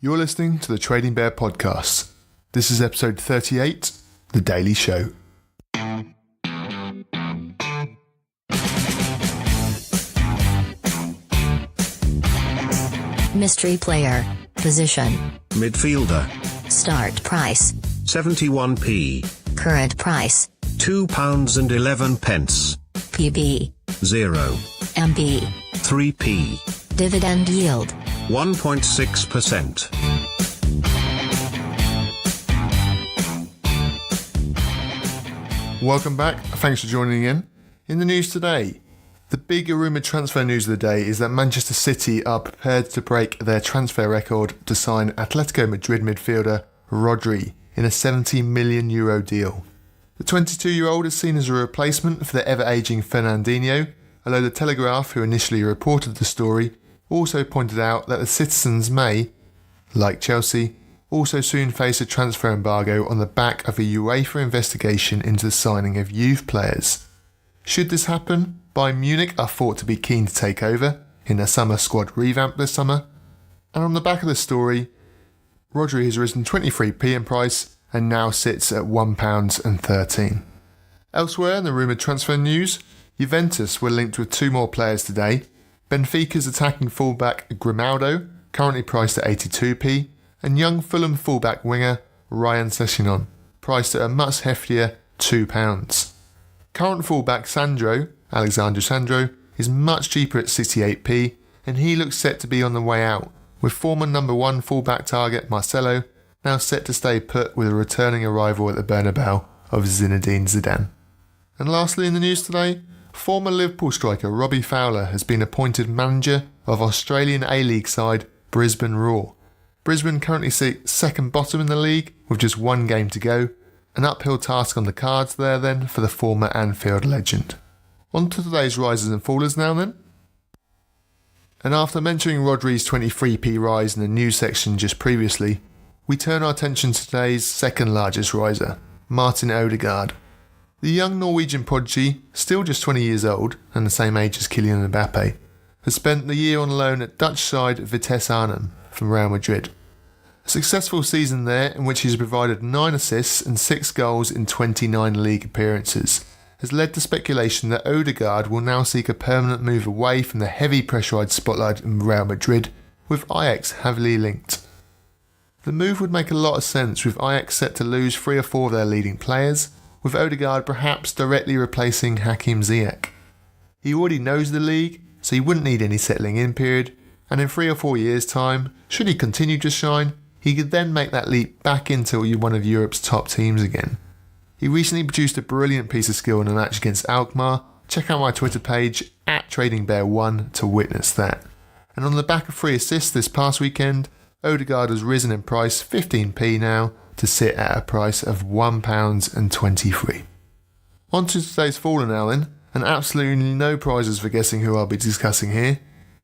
You're listening to the Trading Bear Podcast. This is episode 38, The Daily Show. Mystery player. Position. Midfielder. Start price. 71p. Current price. £2.11. PB. 0. MB. 3p. Dividend yield. 1.6%. Welcome back. Thanks for joining in. In the news today, the big rumoured transfer news of the day is that Manchester City are prepared to break their transfer record to sign Atletico Madrid midfielder Rodri in a €70 million deal. The 22-year-old is seen as a replacement for the ever-ageing Fernandinho, although the Telegraph, who initially reported the story, also pointed out that the citizens may, like Chelsea, also soon face a transfer embargo on the back of a UEFA investigation into the signing of youth players. Should this happen, Bayern Munich are thought to be keen to take over in their summer squad revamp this summer. And on the back of the story, Rodri has risen 23p in price and now sits at £1.13. Elsewhere in the rumoured transfer news, Juventus were linked with two more players today. Benfica's attacking fullback Grimaldo, currently priced at 82p, and young Fulham fullback winger Ryan Sessegnon, priced at a much heftier £2. Current fullback Alexandre Sandro, is much cheaper at 68p, and he looks set to be on the way out, with former number one fullback target Marcelo now set to stay put with a returning arrival at the Bernabeu of Zinedine Zidane. And lastly in the news today, former Liverpool striker Robbie Fowler has been appointed manager of Australian A-League side Brisbane Roar. Brisbane currently sit second bottom in the league with just one game to go, an uphill task on the cards there then for the former Anfield legend. On to today's risers and fallers now then. And after mentioning Rodri's 23p rise in the news section just previously, we turn our attention to today's second largest riser, Martin Odegaard. The young Norwegian prodigy, still just 20 years old and the same age as Kylian Mbappe, has spent the year on loan at Dutch side Vitesse Arnhem from Real Madrid. A successful season there in which he's provided 9 assists and 6 goals in 29 league appearances has led to speculation that Odegaard will now seek a permanent move away from the heavy pressurised spotlight in Real Madrid, with Ajax heavily linked. The move would make a lot of sense with Ajax set to lose 3 or 4 of their leading players, with Odegaard perhaps directly replacing Hakim Ziyech. He already knows the league, so he wouldn't need any settling in period, and in 3 or 4 years' time, should he continue to shine, he could then make that leap back into one of Europe's top teams again. He recently produced a brilliant piece of skill in a match against Alkmaar. Check out my Twitter page, @TradingBear1, to witness that. And on the back of 3 assists this past weekend, Odegaard has risen in price 15p now to sit at a price of £1.23. On to today's faller now then, and absolutely no prizes for guessing who I'll be discussing here.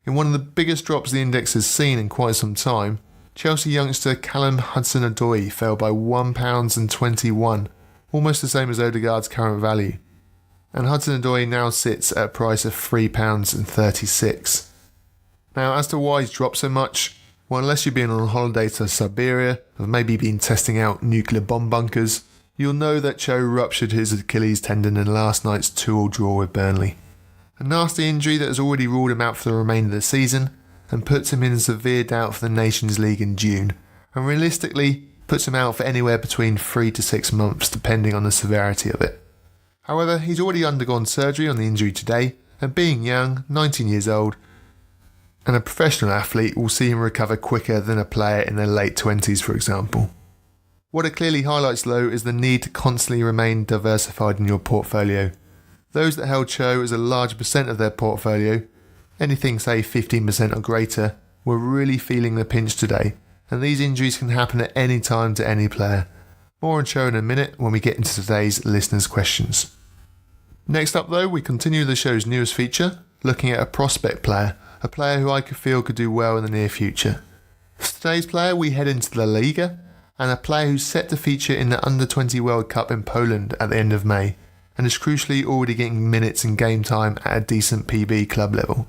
In one of the biggest drops the index has seen in quite some time, Chelsea youngster Callum Hudson-Odoi fell by £1.21, almost the same as Odegaard's current value. And Hudson-Odoi now sits at a price of £3.36. Now as to why he's dropped so much, well, unless you've been on holiday to Siberia or maybe been testing out nuclear bomb bunkers, you'll know that Cho ruptured his Achilles tendon in last night's 2-2 draw with Burnley. A nasty injury that has already ruled him out for the remainder of the season and puts him in severe doubt for the Nations League in June, and realistically puts him out for anywhere between 3 to 6 months depending on the severity of it. However, he's already undergone surgery on the injury today, and being young, 19 years old, and a professional athlete will see him recover quicker than a player in their late 20s, for example. What it clearly highlights though is the need to constantly remain diversified in your portfolio. Those that held Cho as a large percent of their portfolio, anything say 15% or greater, were really feeling the pinch today, and these injuries can happen at any time to any player. More on Cho in a minute when we get into today's listeners' questions. Next up though, we continue the show's newest feature, looking at a prospect player, a player who I feel could do well in the near future. For today's player, we head into La Liga, and a player who's set to feature in the Under-20 World Cup in Poland at the end of May, and is crucially already getting minutes and game time at a decent PB club level.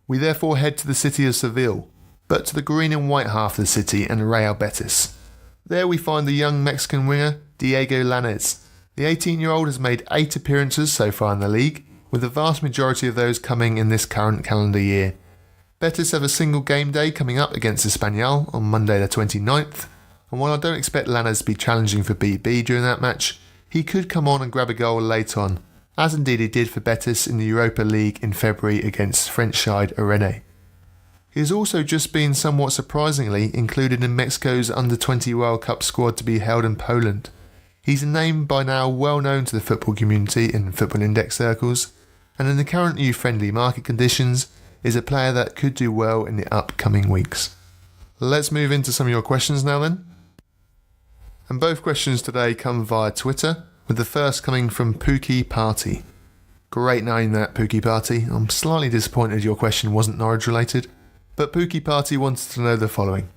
We therefore head to the city of Seville, but to the green and white half of the city and Real Betis. There we find the young Mexican winger Diego Lainez. The 18-year-old has made 8 appearances so far in the league, with the vast majority of those coming in this current calendar year. Betis have a single game day coming up against Espanyol on Monday the 29th, and while I don't expect Lainez to be challenging for BB during that match, he could come on and grab a goal late on, as indeed he did for Betis in the Europa League in February against French side Rennes. He has also just been somewhat surprisingly included in Mexico's Under-20 World Cup squad to be held in Poland. He's a name by now well known to the football community in Football Index circles, and in the current youth-friendly market conditions, is a player that could do well in the upcoming weeks. Let's move into some of your questions now then. And both questions today come via Twitter, with the first coming from Pookie Party. Great name that, Pookie Party. I'm slightly disappointed your question wasn't Norwich related, but Pookie Party wanted to know the following.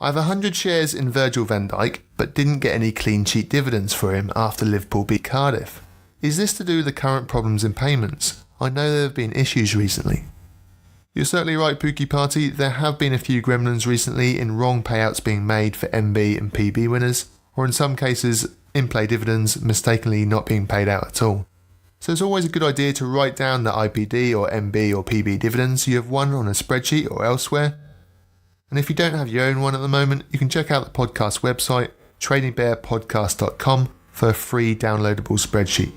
I have 100 shares in Virgil van Dijk, but didn't get any clean sheet dividends for him after Liverpool beat Cardiff. Is this to do with the current problems in payments? I know there have been issues recently. You're certainly right, Pookie Party. There have been a few gremlins recently in wrong payouts being made for MB and PB winners, or in some cases, in-play dividends mistakenly not being paid out at all. So it's always a good idea to write down the IPD or MB or PB dividends you have won on a spreadsheet or elsewhere. And if you don't have your own one at the moment, you can check out the podcast website, tradingbearpodcast.com, for a free downloadable spreadsheet.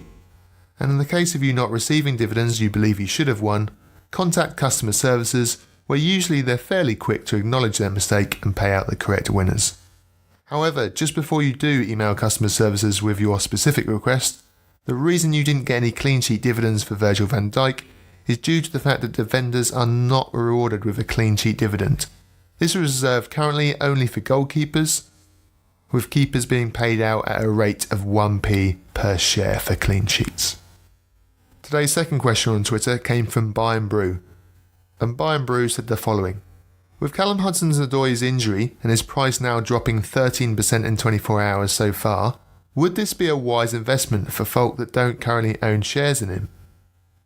And in the case of you not receiving dividends you believe you should have won, contact customer services, where usually they're fairly quick to acknowledge their mistake and pay out the correct winners. However, just before you do email customer services with your specific request, the reason you didn't get any clean sheet dividends for Virgil van Dijk is due to the fact that the vendors are not rewarded with a clean sheet dividend. This is reserved currently only for goalkeepers, with keepers being paid out at a rate of 1p per share for clean sheets. Today's second question on Twitter came from Buy and Brew, and Buy and Brew said the following. With Callum Hudson-Odoi's injury and his price now dropping 13% in 24 hours so far, would this be a wise investment for folk that don't currently own shares in him?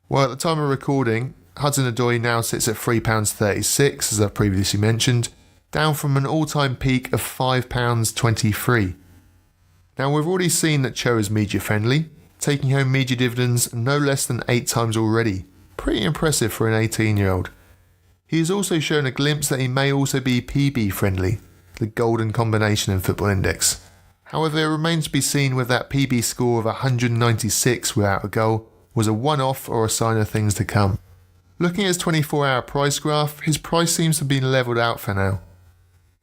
Well, at the time of recording, Hudson-Odoi now sits at £3.36, as I've previously mentioned, down from an all-time peak of £5.23. Now, we've already seen that Cho is media-friendly, taking home media dividends no less than 8 times already. Pretty impressive for an 18-year-old. He has also shown a glimpse that he may also be PB-friendly, the golden combination in Football Index. However, it remains to be seen whether that PB score of 196 without a goal was a one-off or a sign of things to come. Looking at his 24-hour price graph, his price seems to have been levelled out for now.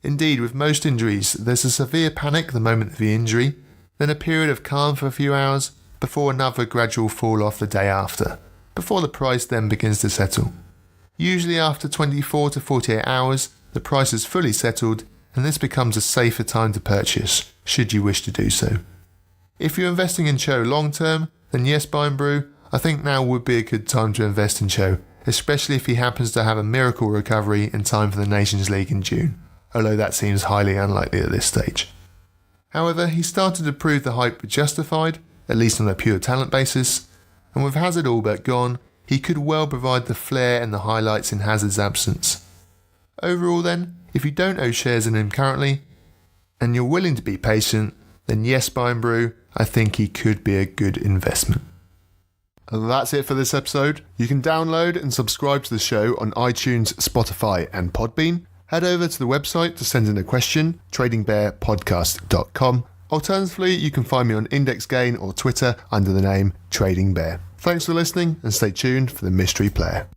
Indeed, with most injuries, there's a severe panic the moment of the injury, then a period of calm for a few hours, before another gradual fall off the day after, before the price then begins to settle. Usually after 24 to 48 hours, the price is fully settled, and this becomes a safer time to purchase, should you wish to do so. If you're investing in Cho long term, then yes, Buy and Brew, I think now would be a good time to invest in Cho, especially if he happens to have a miracle recovery in time for the Nations League in June, although that seems highly unlikely at this stage. However, he started to prove the hype was justified, at least on a pure talent basis, and with Hazard all but gone, he could well provide the flair and the highlights in Hazard's absence. Overall then, if you don't own shares in him currently, and you're willing to be patient, then yes, Buy and Brew, I think he could be a good investment. That's it for this episode. You can download and subscribe to the show on iTunes, Spotify and Podbean. Head over to the website to send in a question, tradingbearpodcast.com. Alternatively, you can find me on IndexGain or Twitter under the name Trading Bear. Thanks for listening and stay tuned for the Mystery Player.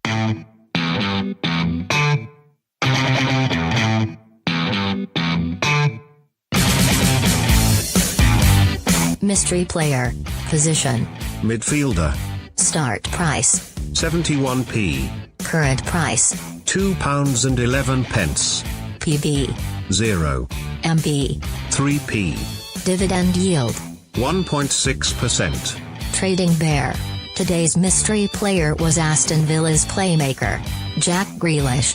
Mystery player. Position. Midfielder. Start price. 71p. Current price. £2.11. PB. 0. MB. 3p. Dividend yield. 1.6%. Trading Bear. Today's mystery player was Aston Villa's playmaker, Jack Grealish.